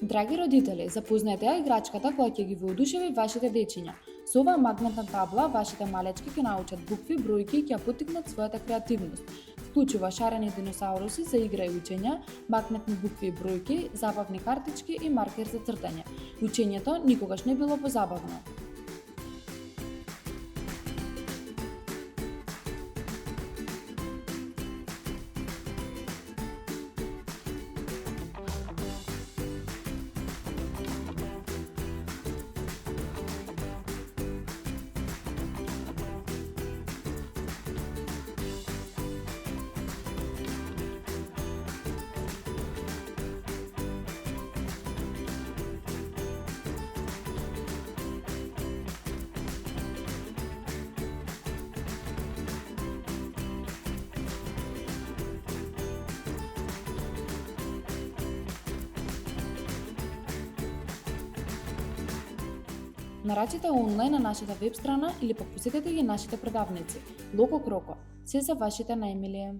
Драги родители, запознаете ја играчката која ќе ги воодушеви вашите дечиња. Со оваа магнетна табла, вашите малечки ќе научат букви, бројки и ќе ја поттикнат својата креативност. Вклучува шарени диносауруси за игра и учење, магнетни букви и бројки, забавни картички и маркер за цртање. Учењето никогаш не било позабавно. Нарачите онлайн на нашата веб страна или пак посетете ги нашите продавници. Локо Кроко. Се за вашите најмилие.